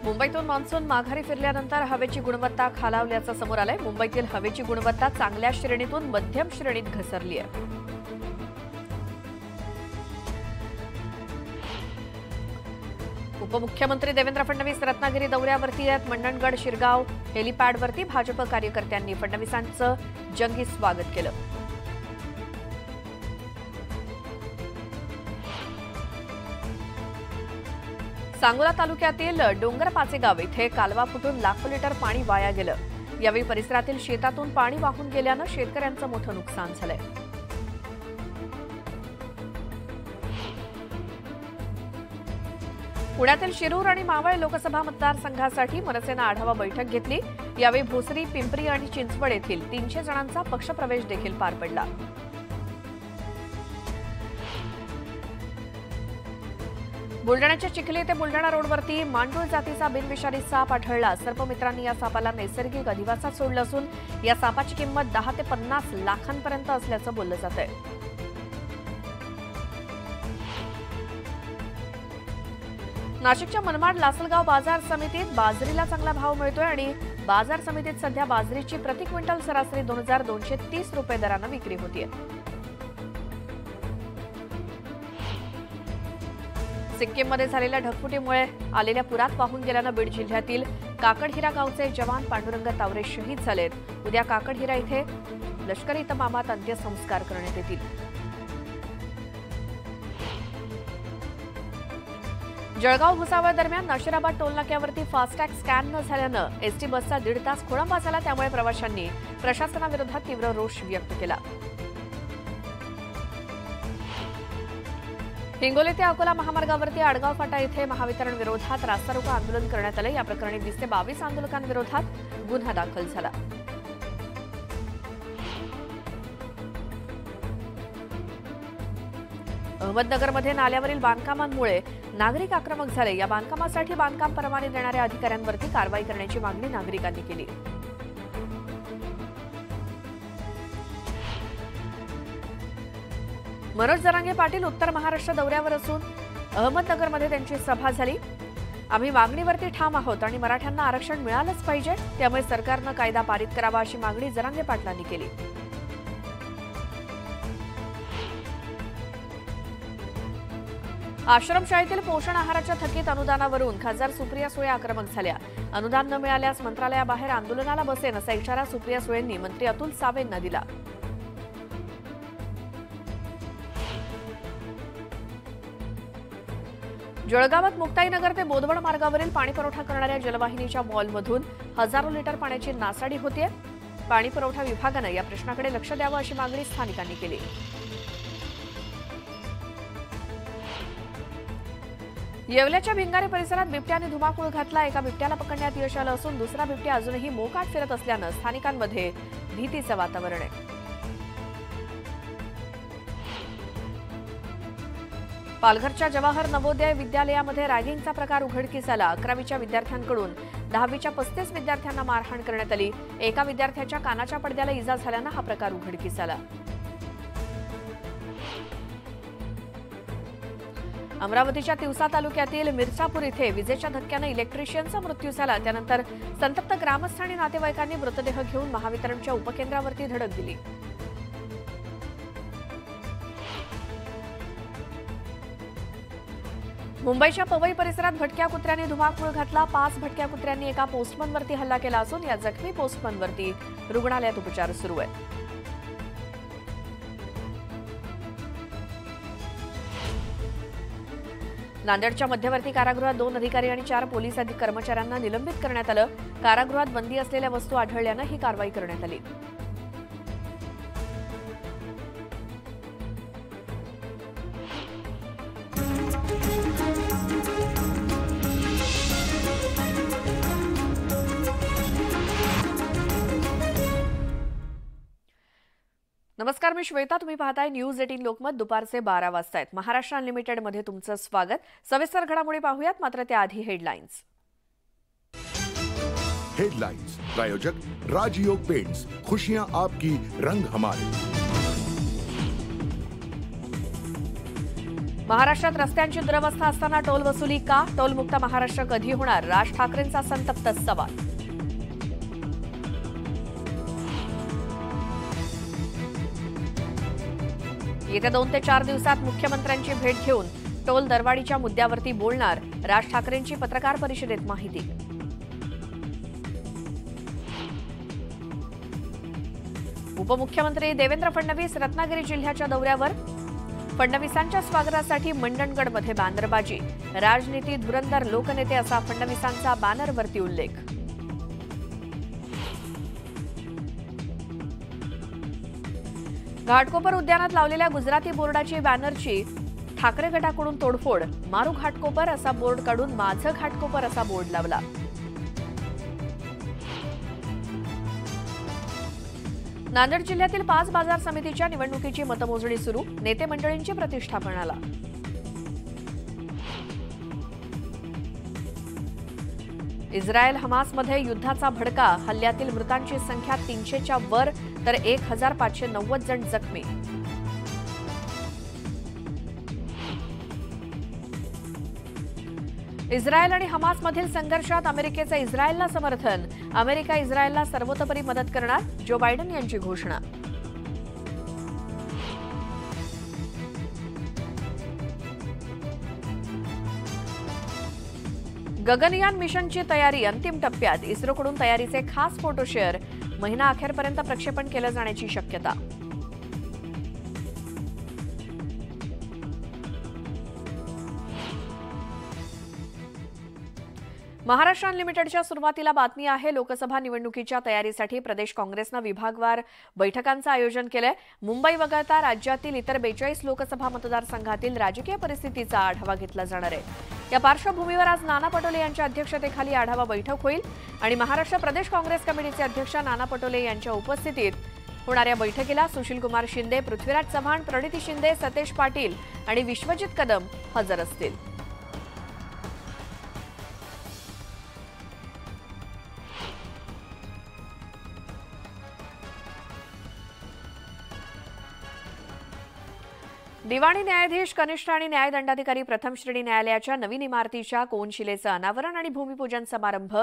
मुंबईतून मान्सून माघारी फिरल्यानंतर हवेची गुणवत्ता खालावल्याचं समोर आलंय। मुंबईतील हवेची गुणवत्ता चांगल्या श्रेणीतून मध्यम श्रेणीत घसरली आहे। उपमुख्यमंत्री देवेंद्र फडणवीस रत्नागिरी दौऱ्यावरती आहेत। मंडणगड शिरगाव हेलिपॅडवरती भाजप कार्यकर्त्यांनी फडणवीसांचं जंगी स्वागत केलं। सांगोला तालुक्यातील डोंगर पाचेगाव इथे कालवा फुटून लाखो लिटर पाणी वाया गेलं। यावेळी परिसरातील शेतातून पाणी वाहून गेल्यानं शेतकऱ्यांचं मोठं नुकसान झालंय। पुण्यातील शिरूर आणि मावळ लोकसभा मतदारसंघासाठी मनसेनं आढावा बैठक घेतली। यावेळी भोसरी, पिंपरी आणि चिंचवड येथील 300 जणांचा पक्षप्रवेश देखील पार पडला। बुलढाण्याच्या चिखली ते बुलढाणा रोडवरती मांडूळ जातीचा बिनविषारी साप आढळला। सर्पमित्रांनी या सापाला नैसर्गिक अधिवासात सोडलं असून या सापाची किंमत 10 ते 50 लाखांपर्यंत असल्याचं बोललं जातंय। नाशिकच्या मनमाड लासलगाव बाजार समितीत बाजरीला चांगला भाव मिळतोय आणि बाजार समितीत सध्या बाजरीची प्रति क्विंटल सरासरी 2230 रुपये दरानं विक्री होतीये। सिक्कीममध्ये झालेल्या ढगफुटीमुळे आलेल्या पुरात वाहून गेल्यानं बीड जिल्ह्यातील काकडहिरा गावचे जवान पांडुरंग तावरे शहीद झालेत। उद्या काकडहिरा इथे लष्करी इतमामात अंत्यसंस्कार करण्यात येतील। जळगाव भुसावळ दरम्यान नशिराबाद टोलनाक्यावरती फास्टॅग स्कॅन न झाल्यानं एसटी बसचा 1.5 तास खोळंबा झाला। त्यामुळे प्रवाशांनी प्रशासनाविरोधात तीव्र रोष व्यक्त केला। हिंगोली ते अकोला महामार्गावरती आडगाव फाटा येथे महावितरण विरोधात रास्ता रोको आंदोलन करण्यात आले। या प्रकरणी 20 ते 22 आंदोलकांविरोधात गुन्हा दाखल झाला। अहमदनगरमध्ये नाल्यावरील बांधकामांमुळे नागरिक आक्रमक झाले। या बांधकामासाठी बांधकाम परवाने देणाऱ्या अधिकाऱ्यांवरती कारवाई करण्याची मागणी नागरिकांनी केली। मनोज जरांगे पाटील उत्तर महाराष्ट्र दौऱ्यावर असून अहमदनगरमध्ये त्यांची सभा झाली। आम्ही मागणीवरती ठाम आहोत आणि मराठ्यांना आरक्षण मिळालंच पाहिजे, त्यामुळे सरकारनं कायदा पारित करावा अशी मागणी जरांगे पाटलांनी केली। आश्रमशाळेतील पोषण आहाराच्या थकीत अनुदानावरून खासदार सुप्रिया सुळे आक्रमक झाल्या। अनुदान न मिळाल्यास मंत्रालयाबाहेर आंदोलनाला बसेन असा इशारा सुप्रिया सुळेंनी मंत्री अतुल सावेंना दिला। जळगावात मुक्ताईनगर ते बोदवड मार्गावरील पाणीपुरवठा करणाऱ्या जलवाहिनीच्या वॉलमधून हजारो लिटर पाण्याची नासाडी होतीये। पाणीपुरवठा विभागानं या प्रश्नाकडे लक्ष द्यावं अशी मागणी स्थानिकांनी केली। येवल्याच्या भिंगारे परिसरात बिबट्याने धुमाकूळ घातला। एका बिबट्याला पकडण्यात यश आलं असून दुसरा बिबट्या अजूनही मोकाट फिरत असल्यानं स्थानिकांमध्ये भीतीचं वातावरण आहे। पालघरच्या जवाहर नवोदय विद्यालयामध्ये रॅगिंगचा प्रकार उघडकीस आला। 11वीच्या विद्यार्थ्यांकडून 10वीच्या 35 विद्यार्थ्यांना मारहाण करण्यात आली। एका विद्यार्थ्याच्या कानाच्या पडद्याला इजा झाल्यानं हा प्रकार उघडकीस आला। अमरावतीच्या तिवसा तालुक्यातील मिरचापूर इथे विजेच्या धक्क्यानं इलेक्ट्रिशियनचा मृत्यू झाला। त्यानंतर संतप्त ग्रामस्थ आणि नातेवाईकांनी मृतदेह घेऊन महावितरणच्या उपकेंद्रावरती धडक दिली। मुंबईच्या पवई परिसरात भटक्या कुत्र्यांनी धुमाकूळ घातला। 5 भटक्या कुत्र्यांनी एका पोस्टमनवरती हल्ला केला असून या जखमी पोस्टमनवरती रुग्णालयात उपचार सुरू आहेत। नांदेडच्या मध्यवर्ती कारागृहात 2 अधिकारी आणि 4 पोलीस कर्मचाऱ्यांना निलंबित करण्यात आलं। कारागृहात बंदी असलेल्या वस्तू आढळल्यानं ही कारवाई करण्यात आली। नमस्कार, मी श्वेता, तुम्ही पाहताय न्यूज 18 लोकमत। दुपारचे 12 वाजता आहेत। महाराष्ट्र अनलिमिटेड मध्ये तुमचं स्वागत। सविस्तर घडामोडी पाहूयात, मात्र त्याआधी हेडलाईन्स। हेडलाइंस प्रायोजक राजयोग पेंट्स, खुशियां आपकी, रंग हमारे। महाराष्ट्रात रस्त्यांची दुरवस्था असताना टोल वसुली का? टोलमुक्त महाराष्ट्र कधी होणार? राज ठाकरेंचा संतप्त सवाल. येत्या 2 ते 4 दिवसात मुख्यमंत्र्यांची भेट घेऊन टोल दरवाढीच्या मुद्द्यावरती बोलणार. राज ठाकरेंची पत्रकार परिषदेत माहिती. उपमुख्यमंत्री देवेंद्र फडणवीस रत्नागिरी जिल्ह्याच्या दौऱ्यावर. फडणवीसांच्या स्वागतासाठी मंडणगडमध्ये बॅनरबाजी. राजनीती धुरंधर लोकनेते असा फडणवीसांचा बॅनरवरती उल्लेख. घाटकोपर उद्यानात लावलेल्या गुजराती बोर्डाची बॅनरची ठाकरे गटाकडून तोडफोड. मारू घाटकोपर असा बोर्ड काढून माझं घाटकोपर असा बोर्ड लावला. नांदेड जिल्ह्यातील 5 बाजार समितीच्या निवडणुकीची मतमोजणी सुरू. नेते मंडळींची प्रतिष्ठापनाला. इस्रायल हमासमध्ये युद्धाचा भडका. हल्ल्यातील मृतांची संख्या 300च्या वर तर 1590 जण जखमी. इस्रायल आणि हमासमधील संघर्षात अमेरिकेचं इस्रायलला समर्थन. अमेरिका इस्रायलला सर्वतोपरी मदत करणार. जो बायडन यांची घोषणा. गगनयान मिशनची तयारी अंतिम टप्प्यात. इस्रोकडून तयारीचे खास फोटो शेअर. महिना अखेरपर्यंत प्रक्षेपण केलं जाण्याची शक्यता. महाराष्ट्र अनलिमिटेडच्या सुरुवातीला बातमी आहे. लोकसभा निवडणुकीच्या तयारीसाठी प्रदेश काँग्रेसनं विभागवार बैठकांचं आयोजन केलंय. मुंबई वगळता राज्यातील इतर 42 लोकसभा मतदारसंघातील राजकीय परिस्थितीचा आढावा घेतला जाणार आहे. या पार्श्वभूमीवर आज नाना पटोले यांच्या अध्यक्षतेखाली आढावा बैठक होईल आणि महाराष्ट्र प्रदेश काँग्रेस कमिटीचे अध्यक्ष नाना पटोले यांच्या उपस्थितीत होणाऱ्या बैठकीला सुशीलकुमार शिंदे, पृथ्वीराज चव्हाण, प्रणिती शिंदे, सतेज पाटील आणि विश्वजित कदम हजर असतील. दिवाणी न्यायाधीश, कनिष्ठ आणि न्यायदंडाधिकारी प्रथम श्रेणी न्यायालयाच्या नवीन इमारतीच्या कोनशिलेचं अनावरण आणि भूमिपूजन समारंभ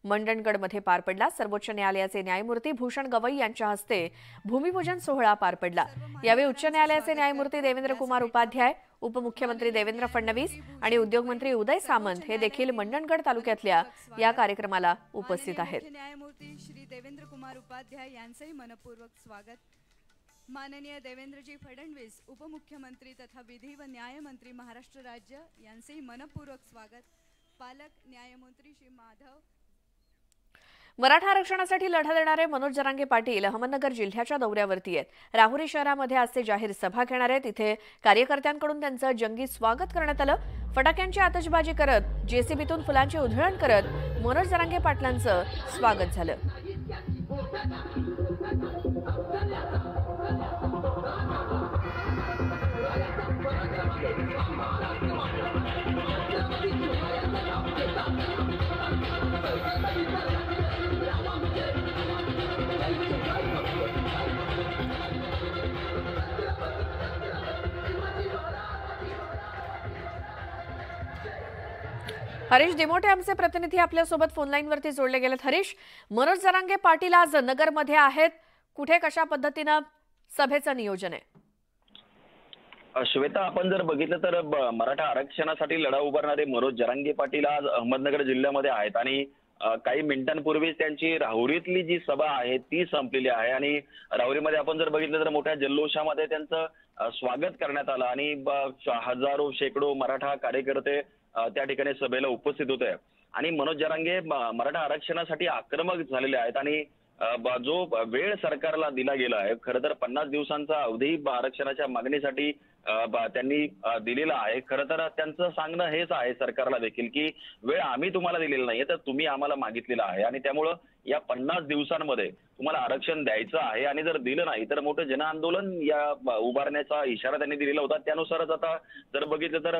मंडणगडमध्ये पार पडला. सर्वोच्च न्यायालयाचे न्यायमूर्ती भूषण गवई यांच्या हस्ते भूमिपूजन सोहळा पार पडला. यावेळी उच्च न्यायालयाचे न्यायमूर्ती देवेंद्र कुमार उपाध्याय, उपमुख्यमंत्री देवेंद्र फडणवीस आणि उद्योगमंत्री उदय सामंत हे देखील मंडणगड तालुक्यातल्या या कार्यक्रमाला उपस्थित आहेत. न्यायमूर्ती श्री देवेंद्र कुमार उपाध्याय यांचेही मनपूर्वक स्वागत. माननीय देवेंद्रजी फडणवीस, उपमुख्यमंत्री तथा विधी व न्याय मंत्री महाराष्ट्र राज्य यांचेही मनपूर्वक स्वागत. पालक न्यायमूर्ती श्री माधव. मराठा आरक्षणासाठी लढा देणारे मनोज जरांगे पाटील अहमदनगर जिल्ह्याच्या दौऱ्यावरती आहेत. राहुरी शहरामध्ये आज ते जाहीर सभा घेणार आहेत. इथे कार्यकर्त्यांकडून त्यांचं जंगी स्वागत करण्यात आलं. फटाक्यांची आतषबाजी करत, जेसीबीतून फुलांची उधळण करत मनोज जरांगे पाटलांचं स्वागत झालं. हरीश दिमोटे आमचे प्रतिनिधी आपल्यासोबत फोनलाईनवरती जोडले गेलेत. हरीश, मनोज जरांगे पाटील आज नगरमध्ये आहेत. कुठे कशा पद्धतीनं सभेचं नियोजन आहे? श्वेता, आपण जर बघितलं तर मराठा आरक्षणासाठी लढा उभारणारे मनोज जरांगे पाटील आज अहमदनगर जिल्ह्यामध्ये आहेत आणि काही मिनिटांपूर्वीच त्यांची राहुरीतली जी सभा आहे ती संपलेली आहे आणि राहुरीमध्ये आपण जर बघितलं तर मोठ्या जल्लोषामध्ये त्यांचं स्वागत करण्यात आलं आणि हजारो शेकडो मराठा कार्यकर्ते त्या ठिकाणी सभेला उपस्थित होते आणि मनोज जरांगे मराठा आरक्षणासाठी आक्रमक झालेले आहेत आणि जो वेळ सरकारला दिला गेला आहे, खरं तर 50 दिवसांचा अवधी आरक्षणाच्या मागणीसाठी त्यांनी दिलेला आहे. खरं तर त्यांचं सांगणं हेच आहे सरकारला देखील की वेळ आम्ही तुम्हाला दिलेला नाहीये, तर तुम्ही आम्हाला मागितलेला आहे आणि त्यामुळं या 50 दिवसांमध्ये तुम्हाला आरक्षण द्यायचं आहे आणि जर दिलं नाही तर मोठं जनआंदोलन या उभारण्याचा इशारा त्यांनी दिलेला होता. त्यानुसारच आता जर बघितलं तर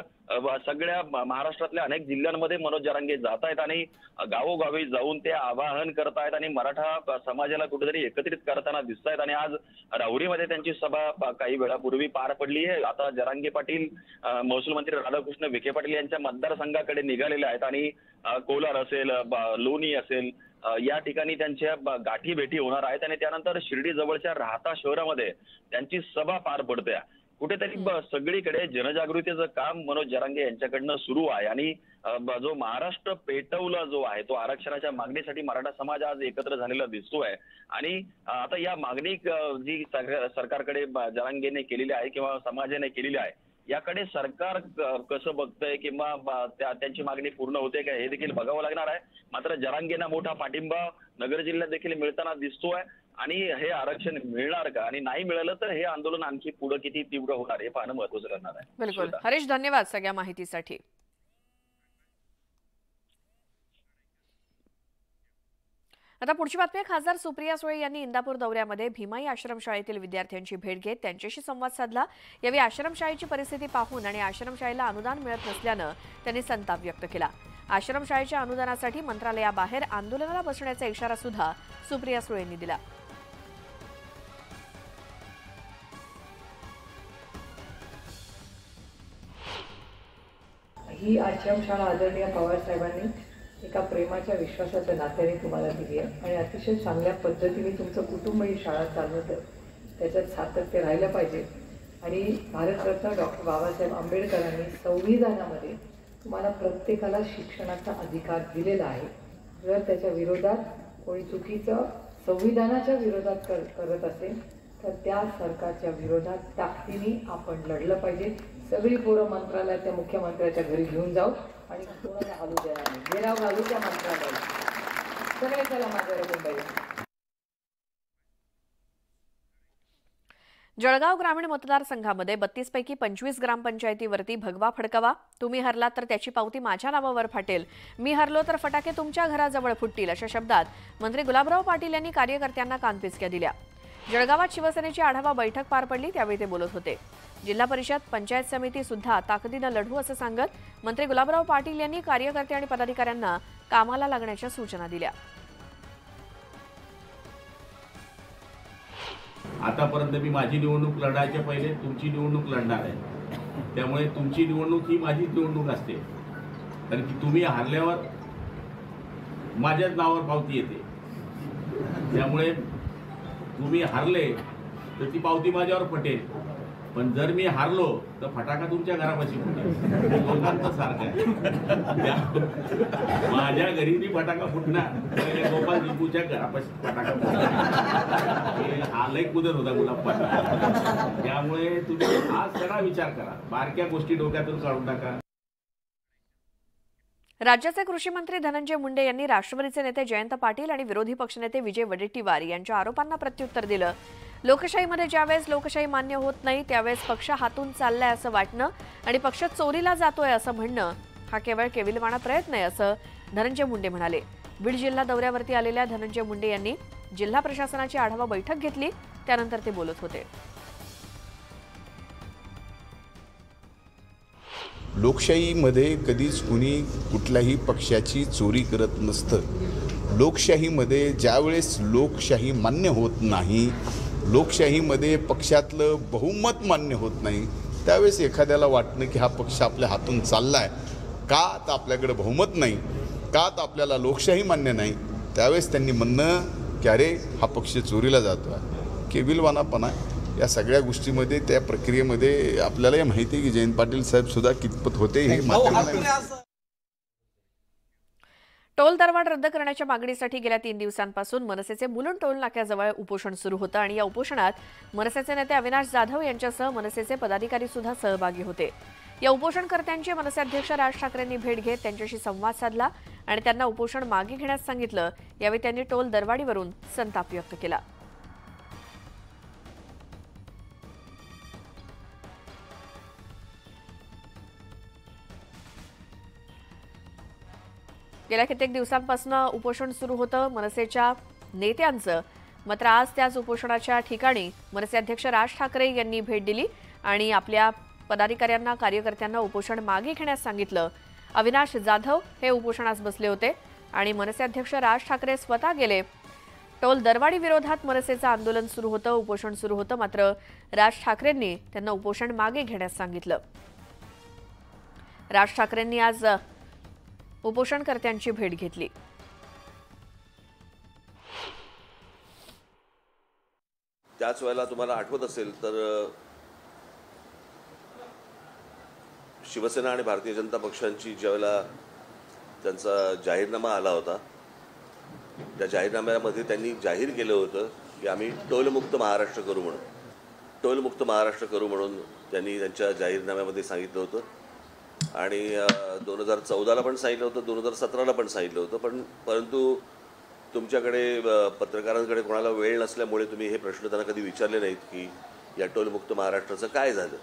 सगळ्या महाराष्ट्रातल्या अनेक जिल्ह्यांमध्ये मनोज जरांगे जात आहेत आणि गावोगावी जाऊन ते आवाहन करतायत आणि मराठा समाजाला कुठेतरी एकत्रित करताना दिसत आहेत. आणि आज राहुरीमध्ये त्यांची सभा काही वेळापूर्वी पार पडली आहे. आता जरांगे पाटील महसूल मंत्री राधाकृष्ण विखे पाटील यांच्या मतदारसंघाकडे निघालेले आहेत आणि कोलार असेल, लोणी असेल या ठिकाणी त्यांच्या गाठी भेटी होणार आहेत आणि त्यानंतर शिर्डी जवळच्या राहता शहरामध्ये त्यांची सभा पार पडते. कुठेतरी सगळीकडे जनजागृतीचं काम मनोज जरांगे यांच्याकडनं सुरू आहे आणि जो महाराष्ट्र पेटवला जो आहे तो आरक्षणाच्या मागणीसाठी मराठा समाज आज एकत्र झालेला दिसतोय. आणि आता या मागणी जी सरकारकडे जरांगेने केलेली आहे किंवा समाजाने केलेली आहे याकडे सरकार कसं बघतंय किंवा त्यांची मागणी पूर्ण होते का हे देखील बघावं लागणार आहे. मात्र जरांगेंना मोठा पाठिंबा नगर जिल्ह्यात देखील मिळताना दिसतोय आणि हे आरक्षण मिळणार का आणि नाही मिळालं तर हे आंदोलन आणखी पुढे किती तीव्र होणार हे पाहणं महत्त्वाचं ठरणार आहे. बिलकुल हरीश, धन्यवाद सगळ्या माहितीसाठी. आता पुढची बातमी. खासदार सुप्रिया सुळे यांनी इंदापूर दौऱ्यामध्ये भीमाई आश्रमशाळेतील विद्यार्थ्यांची भेट घेत त्यांच्याशी संवाद साधला. यावेळी आश्रमशाळेची परिस्थिती पाहून आणि आश्रमशाळेला अनुदान मिळत नसल्यानं त्यांनी संताप व्यक्त केला. आश्रमशाळेच्या अनुदानासाठी मंत्रालयाबाहेर आंदोलनाला बसण्याचा इशारा सुद्धा सुप्रिया सुळे यांनी दिला. ही आश्रमशाळा आदरणीय पवार साहेबांनी एका प्रेमाच्या विश्वासाच्या नात्याने तुम्हाला दिली आहे आणि अतिशय चांगल्या पद्धतीने तुमचं कुटुंब ही शाळा चालवतं. त्याच्यात सातत्य राहिलं पाहिजे. आणि भारतरत्न डॉक्टर बाबासाहेब आंबेडकरांनी संविधानामध्ये तुम्हाला प्रत्येकाला शिक्षणाचा अधिकार दिलेला आहे. जर त्याच्या विरोधात कोणी चुकीचं संविधानाच्या विरोधात करत असेल तर त्या सरकारच्या विरोधात ताकदीने आपण लढलं पाहिजे. सगळी पोरं मंत्रालयाच्या मुख्यमंत्र्याच्या घरी घेऊन जाऊ आणि कोणाला हलू देणार नाही. घेराव घालू त्या मंत्रालयाला. सगळे चला माझ्याकडे मुंबईला. जळगाव ग्रामीण मतदारसंघामध्ये 32 पैकी 25 ग्रामपंचायतीवरती भगवा फडकावा. तुम्ही हरलात तर त्याची पावती माझ्या नावावर फाटेल. मी हरलो तर फटाके तुमच्या घराजवळ फुटतील अशा शब्दात मंत्री गुलाबराव पाटील यांनी कार्यकर्त्यांना कानपिचक्या दिल्या. जळगावात शिवसेनेची आढावा बैठक पार पडली त्यावेळी ते बोलत होते. जिल्हा परिषद पंचायत समिती सुद्धा ताकदीनं लढू असं सांगत मंत्री गुलाबराव पाटील यांनी कार्यकर्ते आणि पदाधिकाऱ्यांना कामाला लागण्याच्या सूचना दिल्या. आतापर्यंत मी माझी निवडणूक लढायच्या पहिले तुमची निवडणूक लढणार आहे. त्यामुळे तुमची निवडणूक ही माझी निवडणूक असते. कारण की तुम्ही हारल्यावर माझ्याच नावावर पावती येते. त्यामुळे तुम्ही हारले तर ती पावती माझ्यावर पटेल. पण जर मी हारलो तर फटाका तुमच्या घरापाशी फुटेल. दोघांचं सारखं आहे. माझ्या घरी मी फटाका फुटणार, गोपाल दीपूच्या घरापाशी फटाका फुटणार. आलय कुदत होता गुलाब पाटील. त्यामुळे तुम्ही आज सगळा विचार करा. बारक्या गोष्टी डोक्यातून काढून टाका. राज्याचे कृषी मंत्री धनंजय मुंडे यांनी राष्ट्रवादीचे नेते जयंत पाटील आणि विरोधी पक्षनेते विजय वडेट्टीवार यांच्या आरोपांना प्रत्युत्तर दिलं. लोकशाहीमध्ये ज्यावेळेस लोकशाही मान्य होत नाही त्यावेळेस पक्ष हातून चाललाय असं वाटणं आणि पक्ष चोरीला जातोय असं म्हणणं हा केवळ केविलवाणा प्रयत्न आहे असं धनंजय मुंडे म्हणाले. बीड जिल्हा दौऱ्यावरती आलेल्या धनंजय मुंडे यांनी जिल्हा प्रशासनाची आढावा बैठक घेतली त्यानंतर ते बोलत होते. लोकशाहीमध्ये कधीच कुणी कुठल्याही पक्षाची चोरी करत नसतं. लोकशाहीमध्ये ज्यावेळेस लोकशाही मान्य होत नाही, लोकशाहीमध्ये पक्षातलं बहुमत मान्य होत नाही, त्यावेळेस एखाद्याला वाटणं की हा पक्ष आपल्या हातून चालला आहे का, तर आपल्याकडे बहुमत नाही का, तर आपल्याला लोकशाही मान्य नाही, त्यावेळेस त्यांनी म्हणणं की अरे हा पक्ष चोरीला जातो आहे. केविलवाणापणा या सगळ्या गोष्टीमध्ये त्या प्रक्रियेमध्ये आपल्याला माहिती आहे की जयंत पाटील साहेब सुद्धा कितपत होते हे टोल दरवाढ रद्द करण्याच्या मागणीसाठी गेल्या 3 दिवसांपासून मनसेचे मुलुंड टोल नाक्याजवळ उपोषण सुरू होतं आणि या उपोषणात मनसेचे नेते अविनाश जाधव यांच्यासह मनसेचे पदाधिकारी सुद्धा सहभागी होते. या उपोषणकर्त्यांची मनसे अध्यक्ष राज ठाकरेंनी भेट घेत त्यांच्याशी संवाद साधला आणि त्यांना उपोषण मागे घेण्यास सांगितलं. यावेळी त्यांनी टोल दरवाढीवरून संताप व्यक्त केला. गेल्या कित्येक दिवसांपासून उपोषण सुरू होतं मनसेच्या नेत्यांचं. मात्र आज त्याच उपोषणाच्या ठिकाणी मनसे अध्यक्ष राज ठाकरे यांनी भेट दिली आणि आपल्या पदाधिकाऱ्यांना कार्यकर्त्यांना उपोषण मागे घेण्यास सांगितलं. अविनाश जाधव हे उपोषणास बसले होते आणि मनसे अध्यक्ष राज ठाकरे स्वतः गेले. टोल दरवाढी विरोधात मनसेचं आंदोलन सुरू होतं, उपोषण सुरू होतं. मात्र राज ठाकरेंनी त्यांना उपोषण मागे घेण्यास सांगितलं. राज ठाकरेंनी आज उपोषणकर्त्यांची भेट घेतली. त्याच वेळेला तुम्हाला आठवत असेल तर शिवसेना आणि भारतीय जनता पक्षांची ज्यावेळेला त्यांचा जाहीरनामा आला होता, त्या जाहीरनाम्यामध्ये त्यांनी जाहीर केलं होतं की आम्ही टोलमुक्त महाराष्ट्र करू म्हणून. टोलमुक्त महाराष्ट्र करू म्हणून त्यांनी त्यांच्या जाहीरनाम्यामध्ये सांगितलं होतं आणि 2014ला पण सांगितलं होतं, 2017ला पण सांगितलं होतं. परंतु तुमच्याकडे पत्रकारांकडे कोणाला वेळ नसल्यामुळे तुम्ही हे प्रश्न त्यांना कधी विचारले नाहीत की या टोलमुक्त महाराष्ट्राचं काय झालं.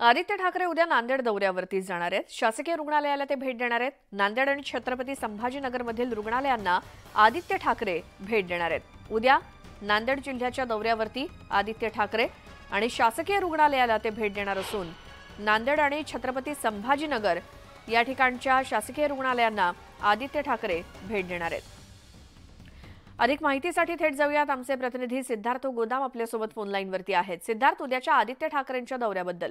आदित्य ठाकरे उद्या नांदेड दौऱ्यावरती जाणार आहेत. शासकीय रुग्णालयाला ते भेट देणार आहेत. नांदेड आणि छत्रपती संभाजीनगरमधील रुग्णालयांना आदित्य ठाकरे भेट देणार आहेत. उद्या नांदेड जिल्ह्याच्या दौऱ्यावरती आदित्य ठाकरे आणि शासकीय रुग्णालयाला ते भेट देणार असून नांदेड आणि छत्रपती संभाजीनगर या ठिकाणच्या शासकीय रुग्णालयांना आदित्य ठाकरे भेट देणार आहेत. अधिक माहितीसाठी थेट जाऊयात. आमचे प्रतिनिधी सिद्धार्थ गोदाम आपल्यासोबत फोन लाईनवरती आहेत. सिद्धार्थ, उद्याच्या आदित्य ठाकरेंच्या दौऱ्याबद्दल.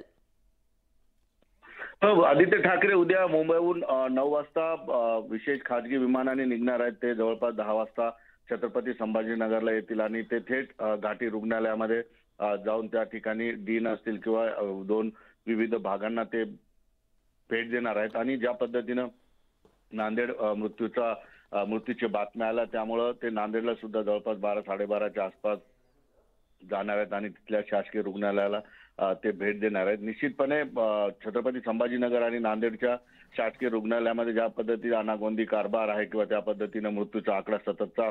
आदित्य ठाकरे उद्या मुंबईहून 9 वाजता विशेष खाजगी विमानाने निघणार आहेत. ते जवळपास 10 वाजता छत्रपती संभाजीनगरला येतील आणि ते थेट घाटी रुग्णालयामध्ये जाऊन त्या ठिकाणी डीन असतील किंवा 2 विविध भागांना ते भेट देणार आहेत. आणि ज्या पद्धतीनं नांदेड मृत्यूची बातम्या आल्या त्यामुळं ते नांदेडला सुद्धा जवळपास 12-12:30च्या आसपास जाणार आहेत आणि तिथल्या शासकीय रुग्णालयाला ते भेट देणार आहेत. निश्चितपणे छत्रपती संभाजीनगर आणि नांदेडच्या शासकीय रुग्णालयामध्ये ज्या पद्धतीने अनागोंदी कारभार आहे किंवा त्या पद्धतीनं मृत्यूचा आकडा सततचा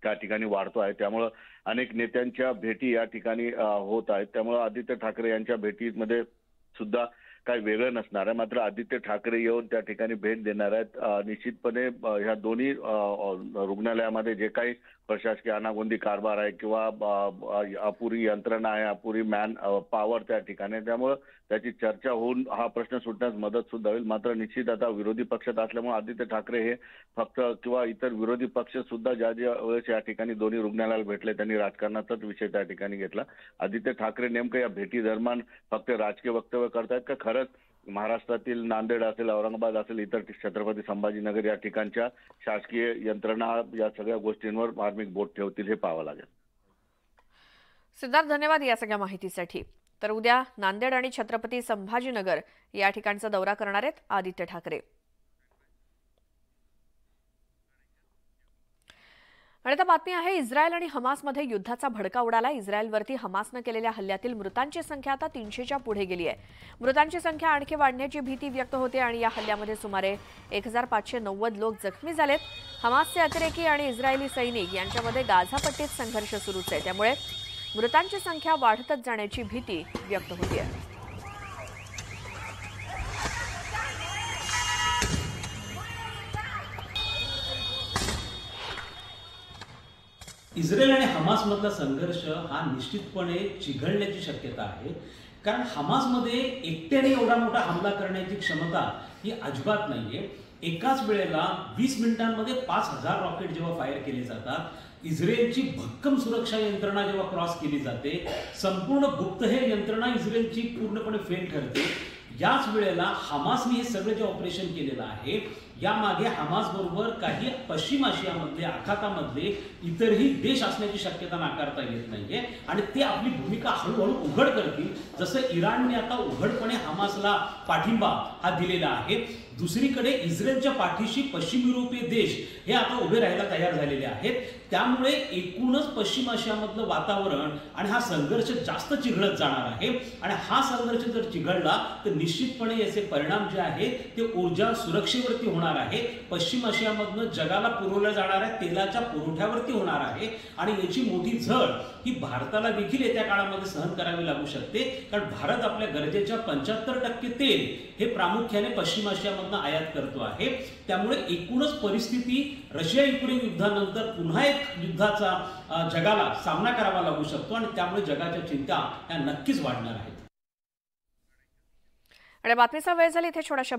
त्या ठिकाणी वाढतो आहे, त्यामुळं अनेक नेत्यांच्या भेटी या ठिकाणी होत आहेत. त्यामुळं आदित्य ठाकरे यांच्या भेटीमध्ये सुद्धा काही वेगळं नसणार आहे. मात्र आदित्य ठाकरे येऊन त्या ठिकाणी भेट देणार आहेत. निश्चितपणे ह्या दोन्ही रुग्णालयामध्ये जे काही प्रशासकीय अनागोंदी कारभार आहे किंवा अपुरी यंत्रणा आहे, अपुरी मॅन पॉवर त्या ठिकाणी, त्यामुळं त्याची चर्चा होऊन हा प्रश्न सुटण्यास मदत सुद्धा होईल. मात्र निश्चित आता विरोधी पक्षात असल्यामुळे आदित्य ठाकरे हे फक्त किंवा इतर विरोधी पक्ष सुद्धा ज्या वेळेस या ठिकाणी दोन्ही रुग्णालयाला भेटले त्यांनी राजकारणाचाच विषय त्या ठिकाणी घेतला. आदित्य ठाकरे नेमकं या भेटी दरम्यान फक्त राजकीय वक्तव्य करतायत का खरंच महाराष्ट्रातील नांदेड असेल, औरंगाबाद असेल, इतर छत्रपती संभाजीनगर या ठिकाणच्या शासकीय यंत्रणा या सगळ्या गोष्टींवर मार्मिक बोट ठेवतील हे पाहावं लागेल. सिद्धार्थ, धन्यवाद या सगळ्या माहितीसाठी. तर उद्या नांदेड आणि छत्रपती संभाजीनगर या ठिकाणचा दौरा करणार आहेत आदित्य ठाकरे. आणि आता बातमी आहे इस्रायल आणि हमासमध्ये युद्धाचा भडका उडाला. इस्रायलवरती हमासनं केलेल्या हल्ल्यातील मृतांची संख्या आता 300च्या पुढे गेली आहे. मृतांची संख्या आणखी वाढण्याची भीती व्यक्त होते आणि या हल्ल्यामध्ये सुमारे 1590 लोक जखमी झालेत. हमासचे अतिरेकी आणि इस्रायली सैनिक यांच्यामध्ये गाझा पट्टीत संघर्ष सुरूच आहे. त्यामुळे मृतांची संख्या वाढतच जाण्याची भीती व्यक्त होते. इस्रायल आणि हमासमधला संघर्ष हा निश्चितपणे चिघळण्याची शक्यता आहे. कारण हमासमध्ये एकट्याने एवढा मोठा हमला करण्याची क्षमता ही अजिबात नाहीये. एकाच वेळेला 20 मिनिटांमध्ये 5000 रॉकेट जेव्हा फायर केले जातात, इस्रायलची भक्कम सुरक्षा यंत्रणा जेव्हा क्रॉस केली जाते, संपूर्ण गुप्तहेर यंत्रणा इस्रायलची पूर्णपणे फेल ठरते. याच वेळेला हमासने हे सगळं जे ऑपरेशन केलेलं आहे यामागे हमास बरोबर काही पश्चिम आशियामधले आखातामधले इतरही देश असण्याची शक्यता नाकारता येत नाहीये आणि ते आपली भूमिका हळूहळू उघड करतील. जसं इराणने आता उघडपणे हमासला पाठिंबा हा दिलेला आहे, दुसरीकडे इस्रायलच्या पाठीशी पश्चिम युरोपीय देश हे आता उभे राहायला तयार झालेले आहेत. त्यामुळे एकूणच पश्चिम आशियामधलं वातावरण आणि हा संघर्ष जास्त चिघळत जाणार आहे आणि हा संघर्ष जर चिघळला तर निश्चितपणे याचे परिणाम जे आहेत ते ऊर्जा सुरक्षेवरती होणार आहे. पश्चिम आशियामधनं जगाला पुरवल्या जाणाऱ्या तेलाच्या पुरवठ्यावरती होणार आहे आणि याची मोठी झळ ही भारताला देखील येत्या काळामध्ये सहन करावी लागू शकते. कारण भारत आपल्या गरजेच्या 75% तेल हे प्रामुख्याने पश्चिम आशियामधनं आयात करतो आहे. त्यामुळे एकूणच परिस्थिती रशिया युक्रेन युद्धानंतर पुन्हा एक युद्धाचा जगाला सामना करावा लागू शकतो आणि त्यामुळे जगाच्या चिंता ह्या नक्कीच वाढणार आहेत. आणि बातमीचा वेळ झाली इथे छोटाशा